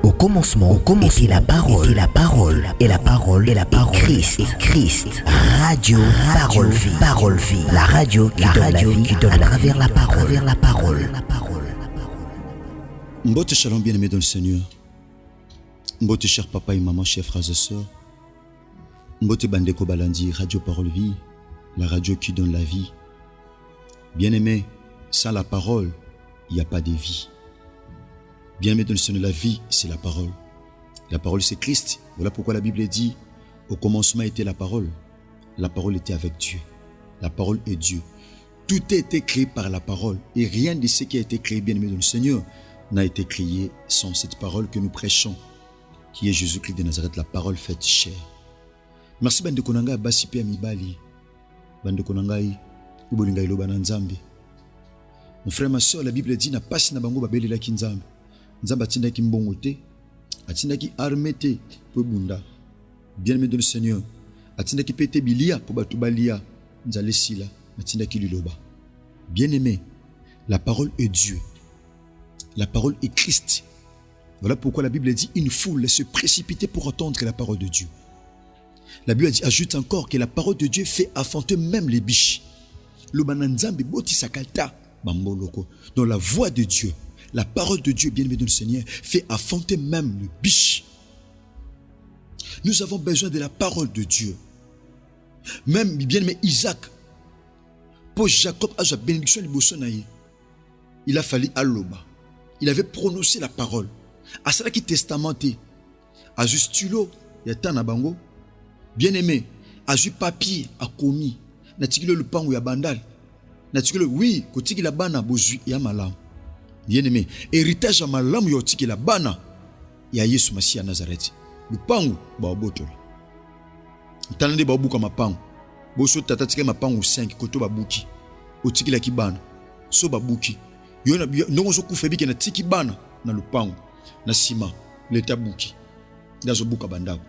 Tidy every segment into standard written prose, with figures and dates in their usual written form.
était la parole, et la parole, Christ. Radio, parole vie. La radio qui donne à travers la parole. Mbote shalom bien-aimé dans le Seigneur. Mbote cher papa et maman, chers frères et sœurs. Mbote bandeko balandi, radio parole vie, la radio qui donne la vie. Bien-aimé, sans la parole, il n'y a pas de vie. Bien-aimé dans le Seigneur, la vie, c'est la parole. La parole, c'est Christ. Voilà pourquoi la Bible dit, au commencement était la parole. La parole était avec Dieu. La parole est Dieu. Tout a été créé par la parole. Et rien de ce qui a été créé, bien-aimé dans le Seigneur, n'a été créé sans cette parole que nous prêchons, qui est Jésus-Christ de Nazareth, la parole faite chair. Merci bande konanga basi pe mibali. Bande konangai ubolinga iloba na nzambe. Mon frère, ma soeur, la Bible dit na pasi na bango babelela ki nzambe. Nzambe atinda ki mbongo te, atinda ki armé te po bunda. Bien-aimé dans le Seigneur, atinda ki pete bilia po batu balia nzale sila, atinda ki liloba. Bien-aimé, la parole est Dieu. La parole est Christ. Voilà pourquoi la Bible dit une foule se précipiter pour entendre la parole de Dieu. La Bible dit, ajoute encore que la parole de Dieu fait affronter même les biches. Donc la voix de Dieu, la parole de Dieu, bien-aimé dans le Seigneur, fait affronter même le biche. Nous avons besoin de la parole de Dieu. Même bien-aimé Isaac, pour Jacob a la bénédiction il a fallu aloba. Il avait prononcé la parole. À cela qui testamenté, à juste stylo, il y a tant bango. Bien-aimé, à juste papier, à commis, natikilo le pan ou ya bandal. Natikilo oui, kotiki la bana bozu ya malam. Bien-aimé, héritage à malam yo tiki la bana ya Yesu Masihi à Nazareth. Le pan ba botol. Tanande ba buka mapangu. Boso tata tiki mapangu 5 koto ba buki. Otiki la kibana. So ba buki. Yona ndongo zo kufebi ke na tiki bana na lupango na sima leta buki ndazo buka bandako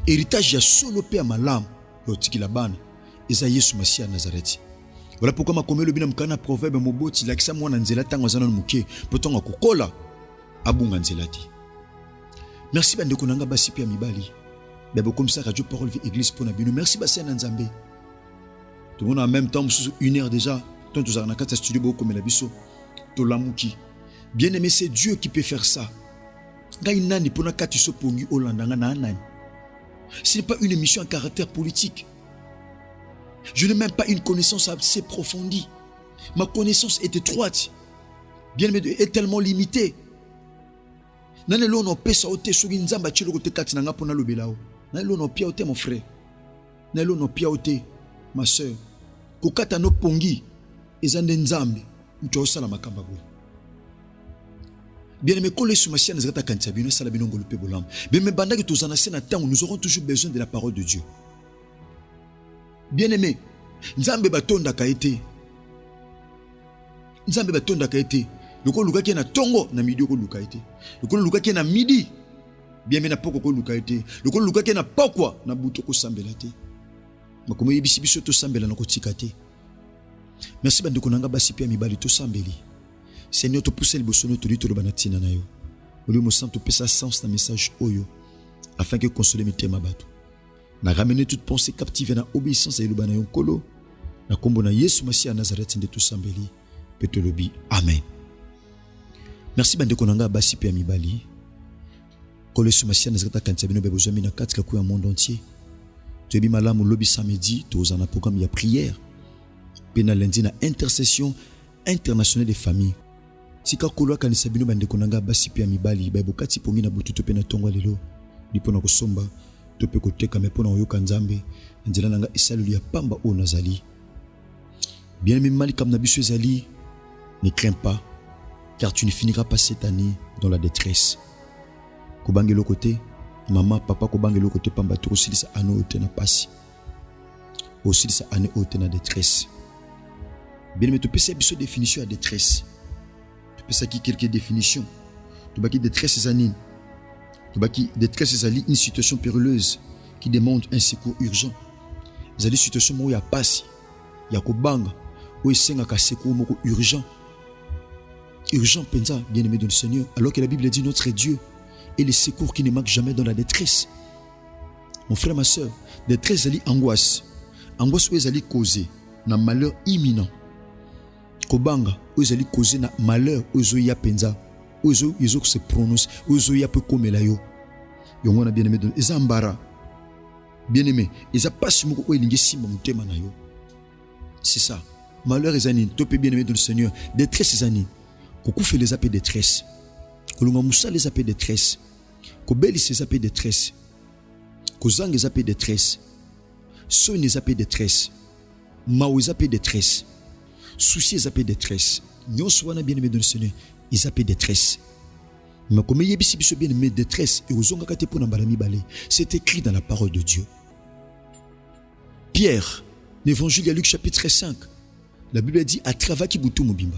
héritage ya solo pe ya malamu yo tiki la bana eza Yesu Masihi à Nazareth. Voilà pourquoi makomelo bina mkana proverbe moboti lakisa mwana nzela tango zana muke potonga kokola abunga nzela ti. Merci bande konanga basi pe mibali bebo comme ça radio parole vie église pour na bino. Merci basi na nzambe tout le monde en même temps sous 1 heure déjà tant tous na kata studio bo comme la biso. Bien-aimé, c'est Dieu qui peut faire ça. Ce n'est pas une émission à caractère politique. Je n'ai même pas une connaissance assez approfondie. Ma connaissance est étroite. Bien-aimé, est tellement limitée. Mon frère. Ma soeur. Kokata no pongi. Ezande nzambe. Bien aimé, nous aurons toujours besoin de la parole de Dieu. Bien aimé, Nzambe batonda kaete. Nzambe batonda kaete. Loko luka ki na tongo na midi ko luka ete. Loko luka ki na midi. Bien aimé na poko ko luka ete. Loko luka ki na pokwa na buto ko sambela te. Makomo yebisi biso to sambela na ko tikate. Merci bande konanga basi pia mibali to sambeli. Seigneur to pousser le bosono to lito lo banatina na yo. Oli mo santo pesa sens na message oyo afin que consoler mitema bato. Na ramener toute pensée captive na obéissance à lo banayon kolo. Na kombo na Yesu Masihi à Nazareth nde to sambeli. Petolobi amen. Merci bande konanga basi pia mibali. Kolo Yesu Masihi à Nazareth kantia bino bebezo mina katika ku ya monde entier. To bi malamu lobi samedi to za na programme ya prière. Pena lundi na intercession internationale des familles. Sika kolwa kanisa bino bande konanga basi pia mibali ba bokati pongi na bututo pena tongwa lelo lipona kosomba to pe koteka me pona oyoka nzambe nzela nanga isalu ya pamba o nazali. Bien aimé mali comme na biso ezali, ne crains pas car tu ne finiras pas cette année dans la détresse. Kobangelo côté maman papa kobangelo côté pamba to aussi sa ano ote na pasi. Aussi sa année ote na détresse. Bien aimé, tu peux savoir la définition de détresse. Tu peux savoir quelques définitions. Tu peux détresse c'est anine. Tu peux détresse c'est une situation périlleuse qui demande un secours urgent. C'est une situation où il y a passe, il y a kobanga, où il y a un secours urgent. Urgent pensa, bien aimé dans le Seigneur. Alors que la Bible dit notre Dieu, et le secours qui ne manque jamais dans la détresse. Mon frère, ma soeur, détresse est angoisse. Angoisse où est causée na malheur imminent. Kobanga où est causé na malheur où est penza où est se prononce où est peu comme la yo. Yongona bien aimé de ezambara. Bien aimé, eza passe moko où elingi simba mutema na yo. C'est ça. Malheur est ani, topé bien aimé de le Seigneur. Détresse est ani. Kokou fait les appels détresse. Kolunga Moussa les appels détresse. Kobeli ses appels détresse. Kozang les appels détresse. Son les appels détresse. Mao les appels détresse. Souci les appels détresse. Nyon soana bien aimé de le Seigneur. Ils appellent détresse. Mais comme il y a bien aimé détresse et aux ongakate pour n'ambalami balé. C'est écrit dans la parole de Dieu. Pierre, l'évangile de Luc chapitre 5. La Bible dit à travail qui boutou mobimba.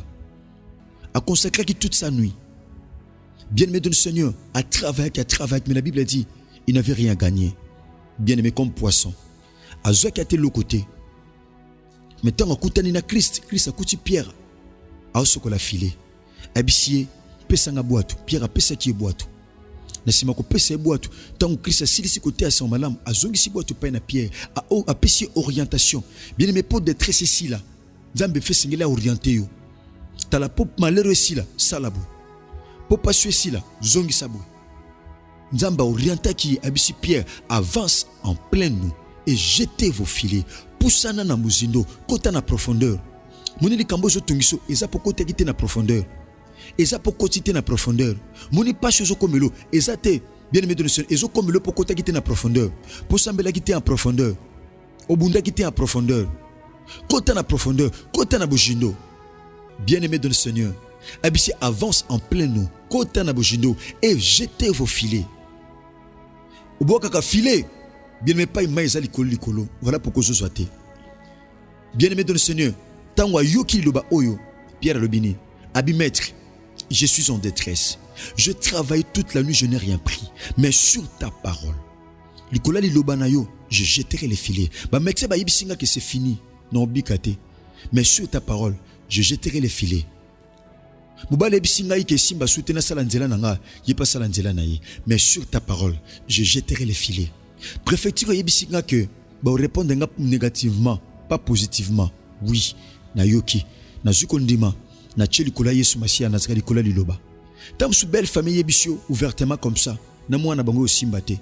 A consacré qui toute sa nuit. Bien-aimé de le Seigneur, à travail, mais la Bible dit, il n'avait rien gagné. Bien-aimé comme poisson. À Zoa qui a été l'autre côté. Mais tant qu'on coûte à Christ a coûté Pierre. A ce qu'on a filé. Abissier, pesanga boîte. Pierre a pesa qui est boîte. Nasima ko pesa boîte. Tant que Christ a silisi côté à son malam, a zongi si boîte pain à Pierre. A pesa orientation. Bien-aimé pour détresse ici là. Zambe fait singela orienté yo. T'as la pop malheur ici là, salabo. Pop pas ici là, zongi sabo. Nzamba orienta qui abisi Pierre avance en plein nous et jetez vos filets. Poussana na muzindo, kota na profondeur. Moni li kambozo tungiso, eza poko te na profondeur. Eza poko te na profondeur. Moni pas chozo komelo, eza te bien aimé de le Seigneur, ezo komelo poko te na profondeur. Poussambela qui te en profondeur. Obunda qui te en profondeur. Kota na profondeur, kota na bujindo. Bien-aimé dans le Seigneur, Abissi avance en plein nous, kota na bujindo et jetez vos filets. Oboka filet, bien-aimé pas imaïza likolo. Voilà pourquoi je sois. Bien-aimé dans le Seigneur, tangwa yoki loba oyo, Pierre Lobini, abi maître, je suis en détresse. Je travaille toute la nuit, je n'ai rien pris, mais sur ta parole. Likola li loba na yo, je jetterai les filets. Ba mekse ba yibisinga que c'est fini. Non, bikate. Mais sur ta parole, je jetterai les filets. Mais sur ta parole, je jetterai les filets. Préfecture yebisinga que répondre négativement, pas positivement. Oui, na yoki, na zukondima, na tchelikola yesu masia na zkalikola liloba. Tam sous belle famille yebisio ouvertement comme ça, na moi na bango osimbate.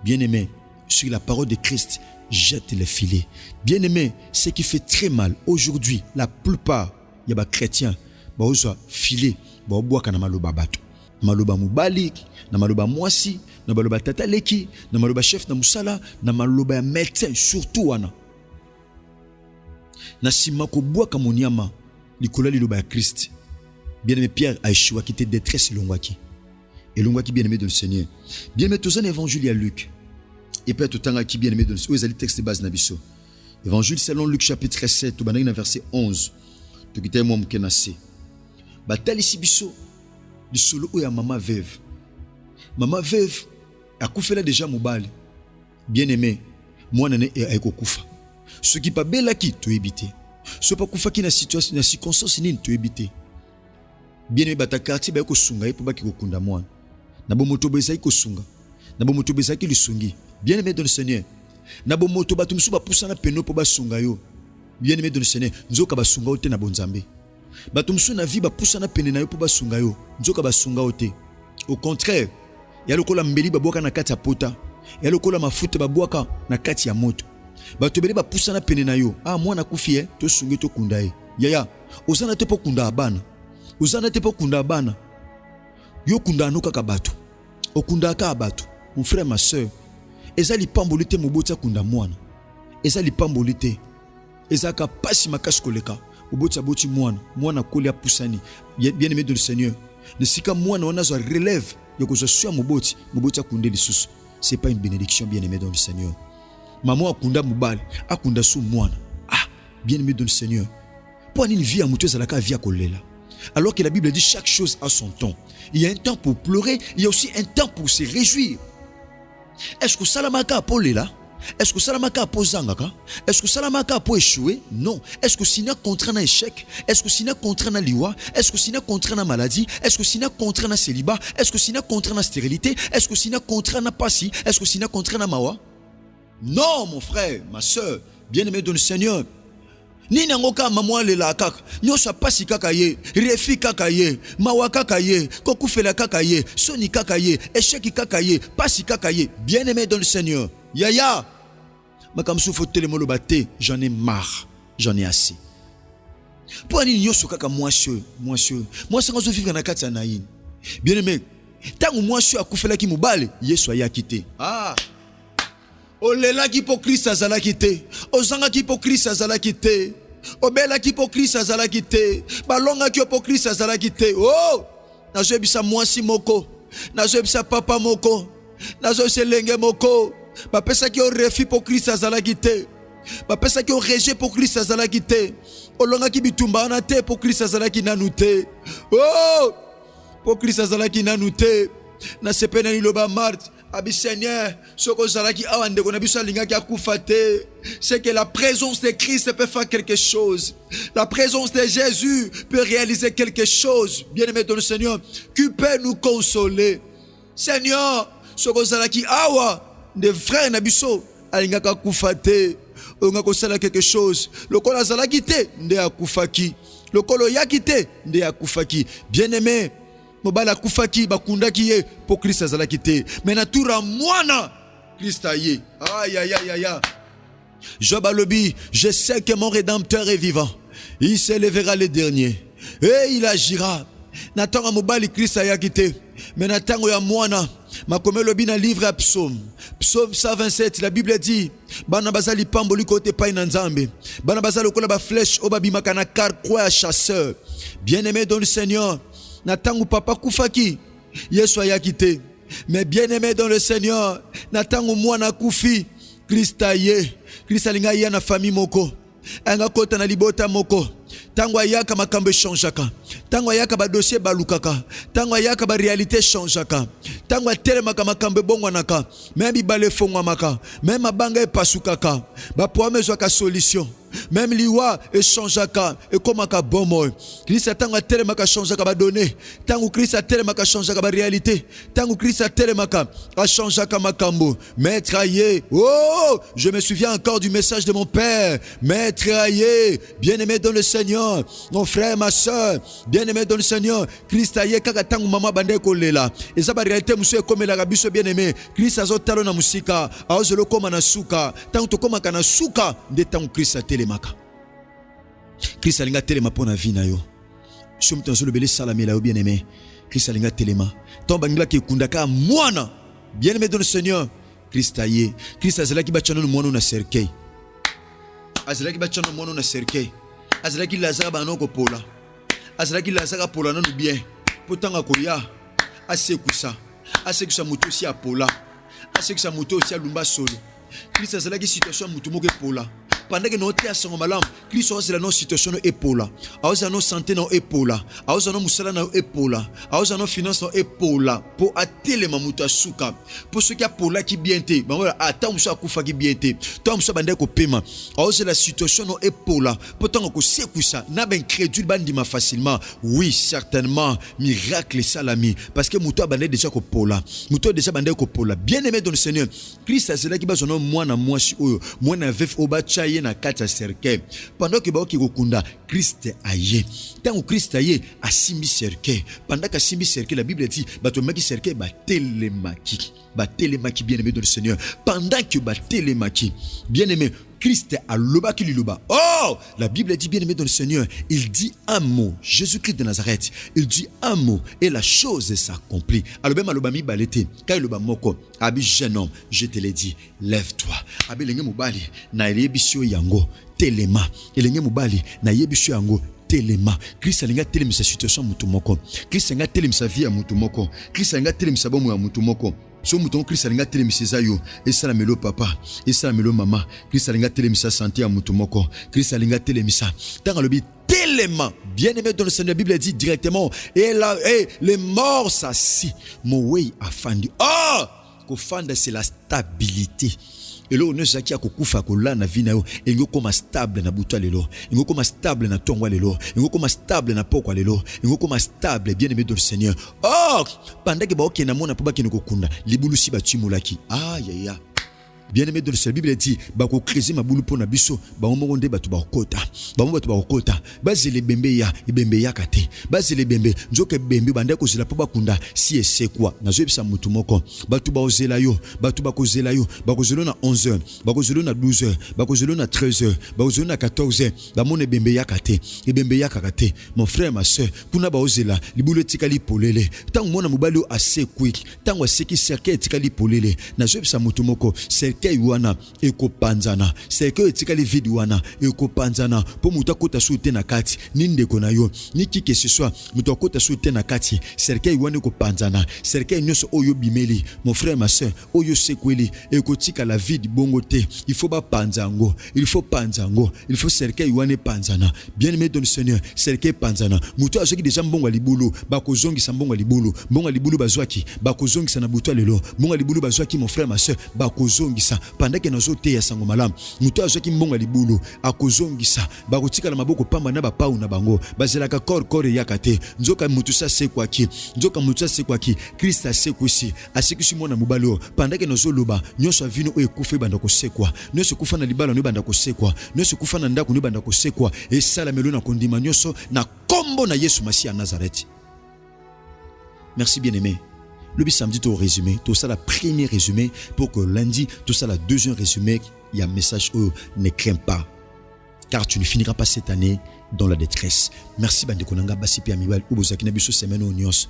Bien-aimé, sur la parole de Christ, jette les filets. Bien-aimé, ce qui fait très mal aujourd'hui, la plupart, il y a des chrétiens, ils ont filé, ils ont boaka na maloba bato. Na maloba mubali, na maloba mwasi, na maloba tataleki, na maloba chef na musala, na maloba médecin, surtout wana. Na simako boaka moniama, likola liloba ya Christ. Bien-aimé, Pierre a échoué, qui était détresse longwaki. Et longwaki bien-aimé de le Seigneur. Bien-aimé, tous un évangile à Luc. Et peut être autant qui bien aimé dans le texte de base nabiso. Évangile selon Luc chapitre 7, verset 11. Tu quittes moi mkenase. Batal ici biso, le solo ou ya maman veuve. Maman veuve a koufela déjà mobile. Bien aimé, moi nané et aiko koufa. Ce qui pas bela qui tu éviter. Ce pas koufa qui na situation na circonstance ni tu éviter. Bien aimé bata quartier ba ko sunga pour ba ki ko kunda moi. Na bo moto beza ko sunga. Na bo moto beza ki lusungi. Bien-aimé dans le Seigneur, nabo moto batu musu ba poussana peno po ba sunga yo. Bien-aimé dans le Seigneur, nzoka ba sunga ote na bonzambe. Batu musu na vie ba poussana pene na yo po ba sunga yo. Nzoka ba sunga ote. Au contraire, ya lokola mbeli ba boka na kati ya pota. Ya lokola mafuta ba boka na kati ya moto. Batu beli ba poussana pene na yo. Ah mwana kufi to sunge to kunda e. Yaya, ozana te po kunda abana. Ozana te po kunda abana. Yo kunda no kaka batu. Okunda ka batu. Mon frère, ma soeur, ezali pambolite mobota kunda mwana. Ezali pambolite. Ezaka pasi makasi koleka. Obota boti mwana. Mwana koli apusani. Bien-aimé de le Seigneur. Ne sika mwana wana zo relève. Yoko zo suya moboti. Mobota kunde lisusu. C'est pas une bénédiction, bien-aimé dans le Seigneur. Maman akunda mobali. Akunda sou mwana. Ah, bien-aimé dans le Seigneur. Pour une vie à moutou ezalaka vie à kolela. Alors que la Bible dit chaque chose a son temps. Il y a un temps pour pleurer. Il y a aussi un temps pour se réjouir. Est-ce que Salamaka Paul est là? Est-ce que salamaka po zangaka? Est-ce que salamaka po échouer? Non. Est-ce que sina contre un échec? Est-ce que sina contre un liwa? Est-ce que sina contre une maladie? Est-ce que sina contre un célibat? Est-ce que sina contre une stérilité? Est-ce que sina contre un passi? Est-ce que sina contre un mawa? Non, mon frère, ma soeur, bien-aimé dans le Seigneur. Ni nangoka mamwa lela kaka nyosa pasi kaka ye refi kaka ye mawa kaka ye kokufela kaka ye soni kaka ye échec kaka ye pasi kaka ye bien-aimé dans le Seigneur. Yaya makamsu faut telemolo baté, j'en ai marre, j'en ai assez. Pour ni nyoso kaka moi sans vivre na kati na yin. Bien-aimé, tangu moi akufela ki mubale Yesu ayakite. Ah olela ki po Christ azala kite, ozanga ki po Christ azala kite, obela ki po Christ azala kite, balonga ki po Christ azala kite. Oh, nazo bisa mwasi moko, nazo bisa papa moko, nazo selenge moko, ba pesa ki o refi po Christ azala kite, ba pesa ki o reje po Christ azala kite, olonga ki bitumba na te po Christ azala ki nanute. Oh, po Christ azala ki nanute, na sepena ni loba mart. Abi Seigneur, c'est que la présence de Christ peut faire quelque chose. La présence de Jésus peut réaliser quelque chose. Bien-aimé dans le Seigneur, qui peut nous consoler. Seigneur, des frères Nabiso, alingaka kufate, on a kosala quelque chose. Le kolo azala kite, nde akufaki. Le kolo yakite, nde akufaki. Bien-aimé, mobala kufaki bakundaki ye pour Christ azala kite. Mais natura mwana Christ aye. Aïe aïe aïe aïe. Job alobi, je sais que mon rédempteur est vivant. Il se lèvera le dernier et il agira. Natanga mobali Christ ayakite. Mais natango ya mwana makome lobi na livre à Psaume 127, la Bible dit bana bazali pamboli kote pai na nzambe, bana bazali kola ba flèche obabimaka na carquois ya chasseur. Bien-aimé dans le Seigneur, natangu papa kufaki Yesu ayakite. Mais bien-aimé dans le Seigneur, natangu mwana kufi Christ aye. Christ alinga ya na famille moko, anga kota na libota moko. Tango ayaka makambe changeaka, tango ayaka ba dossier balukaka, tango ayaka ba réalité changeaka, tango atelemaka makambe bongwanaka, même bibale fongwamaka, même mabanga epasukaka, ba poame zwaka solution, même liwa echangeaka ekomaka bomo. Christ tango atelemaka changeaka ba donner, tango Christ atelemaka changeaka ba réalité, tango Christ atelemaka changeaka makambo. Maître aye, oh, je me souviens encore du message de mon père. Maître aye, bien-aimé dans le Seigneur, mon frère, ma soeur, bien-aimé dans le Seigneur, Christ aye kaka tangu mama bande kolela. Eza ba réalité muso ekomela biso bien-aimé. Christ azotalo na musika, azolo koma na suka, tangu to koma kana suka nde tangu Christ atelemaka. Christ alinga telema pona vie na yo. Somi tanzo lebele salamela yo bien-aimé. Christ alinga telema. Tomba ngila ki kundaka mwana. Bien-aimé dans le Seigneur, Christ aye. Christ azala ki bachano no mwana na cercueil. Azalaki bachano mono na cercueil. Azalaki lazaka banoko pola. Azalaki lazaka pola nanu bien. Potanga koya. Asekusa. Asekusa muto si apola. Asekusa muto si alumba solo. Christ azalaki situation muto moke pola. Pendant que nous sommes malam, Christ a la situation no épaula, a nos santé no épaula, a nos musala no épaula, a nos finances no épaula pour atteler mamuta suka. Pour ceux qui a pola qui bien té, bah attends musa kufa qui bien té. Toi musa bande ko paiement, a la situation no épaula. Pourtant ko sekusa, na ben crédule bandima facilement. Oui, certainement, miracle salami parce que muto bande déjà ko pola. Muto déjà bande ko pola. Bien-aimé dans le Seigneur, Christ a cela qui ba sono moi na moi si oyo, moi na veuf obacha na kata cercueil. Pendant que ba ki kokunda Christ aye. Tant Christ aye asimbi cercueil. Pendant que asimbi cercueil, la Bible dit bato maki cercueil ba telemaki. Ba telemaki bien-aimé dans le Seigneur. Pendant que ba telemaki, bien-aimé, Christ a loba qui lui loba. Oh, la Bible dit bien-aimé dans le Seigneur, il dit un mot, Jésus-Christ de Nazareth, il dit un mot et la chose s'accomplit. Alors même aloba mi balete, quand il loba moko, abi jeune homme, je te l'ai dit, lève-toi. Abi lenge mobali na yebisio yango telema. Elenge mobali na yebisio yango telema. Christ alinga telemisa situation mutu moko. Christ alinga telemisa vie ya mutu moko. Christ alinga telemisa bomo ya mutu moko. So mouton Christ alinga telemisa yo, et ça la melo papa, et ça la melo maman. Christ alinga telemisa santé à mutu moko. Christ alinga telemisa. Tant le tellement bien-aimé dans le Seigneur, la Bible dit directement et là les morts s'assis. Mon way a fandi. Oh, kofanda c'est la stabilité. Et là on est zaki akokufa kola na vie na yo engo koma stable na buta lelo, engo koma stable na tongwa lelo, engo koma stable na pokwa lelo, engo koma stable bien aimé dans le Seigneur. Oh pendant que ba okena mona po ba kene kokunda libulu si ba timolaki. Aïe. Bien aimé dans le Seigneur, Bible dit bako krezi mabulu pona biso ba omonde batu ba okota bazele bembe ya ibembe ya kate bazele bembe njoke bembe bande ko zela po bakunda si ese kwa nazo bisa mutu moko batu ba ozela yo batu bakozela yo bakozelo na 11h bakozelo na 12h bakozelo na 13h bakozelo na 14h bamone bembe ya kate ibembe ya kakate. Mon frère ma soeur kuna ba ozela libulu etikali polele tango mona mobali ase quick tango aseki cercle etikali polele nazo bisa mutu moko cercle wana ekopanzana cercle etikali vide wana ekopanzana po mutu akota soute na kati ninde kona yo ni ki que ce soit mutu akota soute na kati cercle wana ekopanzana cercle nyoso oyo bimeli. Mon frère ma soeur oyo sekweli ekotika la vide bongo te, il faut ba panzango, il faut panzango, il faut cercle wana panzana. Bien aimé dans le Seigneur, cercle panzana mutu azoki déjà mbongo libulu bakozongi sa mbongo libulu bazwaki bakozongi sa na butu lelo mbongo libulu bazwaki. Mon frère ma soeur bakozongi sa pendant que nazo te ya sango malam mutu azoki mbongo libulu akozongi sa bakotika la maboko pamba na bapau na bango bazelaka kor yakate nzoka mutu sa sekwaki nzoka mutu sa sekwaki Christ asekwisi asekisi mona mobalo pendant que nazo loba nyoso avino o ekufe banda ko sekwa nyoso kufa na libala no banda ko sekwa nyoso kufa na ndako no banda ko sekwa et sala melo na kondima nyoso na kombo na Yesu Masiya Nazareth. Merci bien-aimé. Le samedi tout résumé, tout ça la premier résumé pour que lundi tout ça la deuxième résumé, il y a un message où ne crains pas car tu ne finiras pas cette année dans la détresse. Merci bande konanga basipi amiwal ubozaki na biso semaine onyos.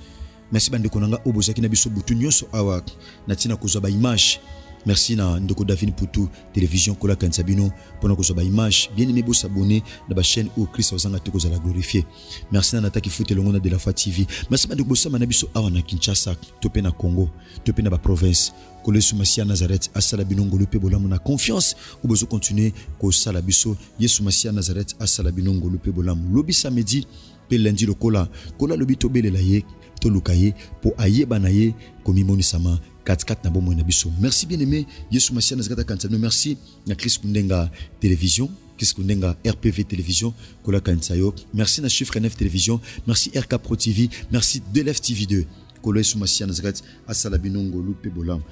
Merci bande konanga ubozaki na biso butu nyonso awa natina kozwa ba image. Merci na ndeko David Poutou télévision kola kansabino pour kozwa ba image. Bien aimé bo s'abonner na ba chaîne où Christ ozanga te kozala glorifier. Merci na nataki foot elongo de la Fa TV. Merci bande ko sama na biso awa na Kinshasa, topé na Congo, topé na ba province. Yesu Masiya Nazareth asala bino ngolu pe bolamu na confiance ou bezo continuer ko sala biso Yesu Masiya Nazareth asala bino ngolu pe bolamu lobi samedi pe lundi lokola lobi to belela ye to lukaye po ayeba na ye komimoni sama 4 na bomo na biso. Merci bien aimé Yesu Masiya Nazareth kansano. Merci na Chris Kundenga télévision, Chris Kundenga RPV télévision kola kansayo. Merci na Chiffre 9 télévision, merci RK Pro TV, merci Delef TV 2.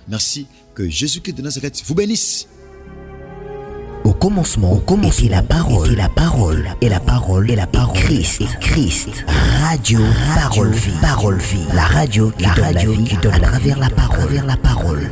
Merci, que Jésus-Christ de Nazareth vous bénisse. Au commencement était la parole, et la parole, et la parole, et la parole, Christ, radio, parole vie, la radio qui donne la vie à travers la parole.